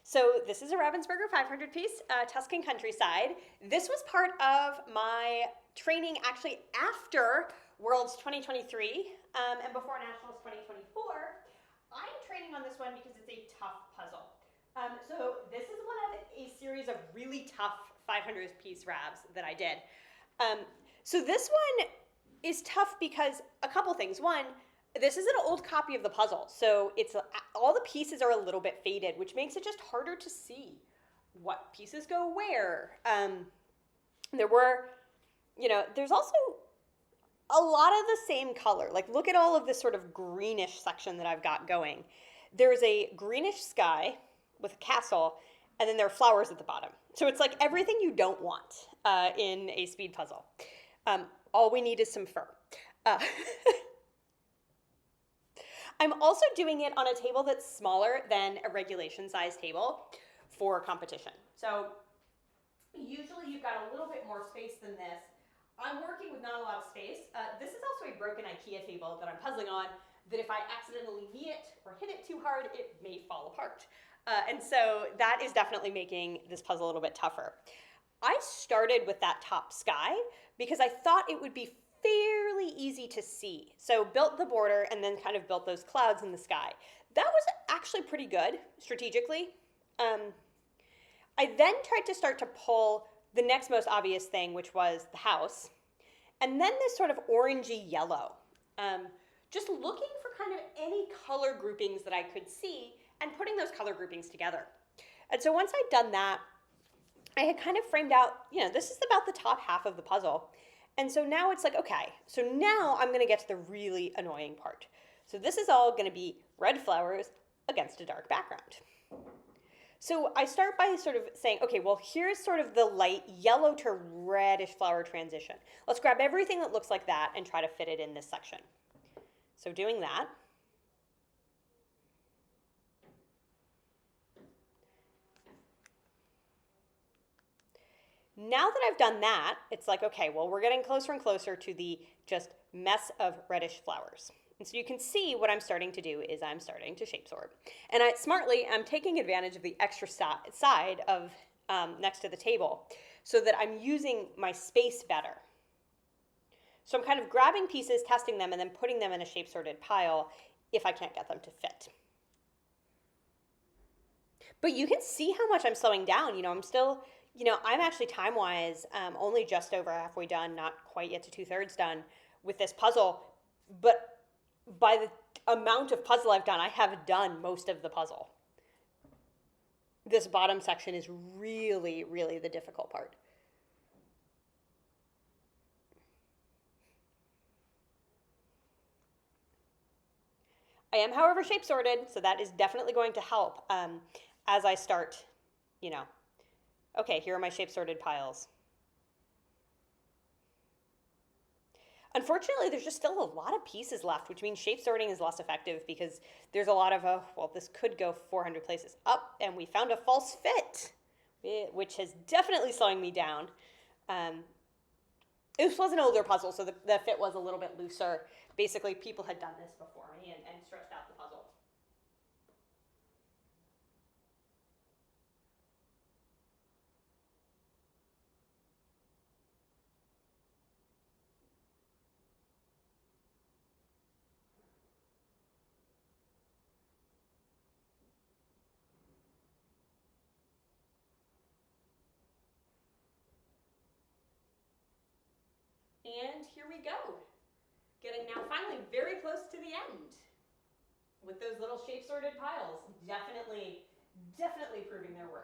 So this is a Ravensburger 500 piece Tuscan Countryside. This was part of my training actually after Worlds 2023 and before Nationals 2024. I'm training on this one because it's a tough puzzle. So this is one of a series of really tough 500 piece Ravs that I did. So this one is tough because a couple things. One, this is an old copy of the puzzle, so it's all the pieces are a little bit faded, which makes it just harder to see what pieces go where. There's also a lot of the same color. Like, look at all of this sort of greenish section that I've got going. There's a greenish sky with a castle, and then there are flowers at the bottom. So it's like everything you don't want in a speed puzzle. All we need is some fur. I'm also doing it on a table that's smaller than a regulation size table for competition. So usually you've got a little bit more space than this. I'm working with not a lot of space. This is also a broken IKEA table that I'm puzzling on, that if I accidentally knee it or hit it too hard, it may fall apart. And so that is definitely making this puzzle a little bit tougher. I started with that top sky because I thought it would be fairly easy to see. So built the border and then kind of built those clouds in the sky. That was actually pretty good strategically. I then tried to start to pull the next most obvious thing, which was the house. And then this sort of orangey yellow. Just looking for kind of any color groupings that I could see and putting those color groupings together. And so once I'd done that, I had kind of framed out, this is about the top half of the puzzle. And so now it's like, okay, so now I'm going to get to the really annoying part. So this is all going to be red flowers against a dark background. So I start by sort of saying, okay, well, here's sort of the light yellow to reddish flower transition. Let's grab everything that looks like that and try to fit it in this section. So doing that. Now that I've done that, it's like, okay, well, we're getting closer and closer to the just mess of reddish flowers. And so you can see what I'm starting to do is I'm starting to shape sort. And I'm taking advantage of the extra side of next to the table so that I'm using my space better. So I'm kind of grabbing pieces, testing them, and then putting them in a shape sorted pile if I can't get them to fit. But you can see how much I'm slowing down. I'm still... I'm actually time-wise only just over halfway done, not quite yet to 2/3 done with this puzzle. But by the amount of puzzle I've done, I have done most of the puzzle. This bottom section is really, really the difficult part. I am, however, shape-sorted, so that is definitely going to help as I start, okay, here are my shape-sorted piles. Unfortunately, there's just still a lot of pieces left, which means shape sorting is less effective because there's a lot of, this could go 400 places up, and we found a false fit, which is definitely slowing me down. This was an older puzzle, so the fit was a little bit looser. Basically, people had done this before me and stretched out the puzzle. And here we go. Getting now finally very close to the end with those little shape sorted piles. Definitely proving their worth.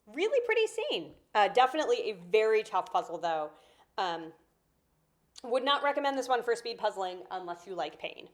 Really pretty scene. Definitely a very tough puzzle though. Would not recommend this one for speed puzzling unless you like pain.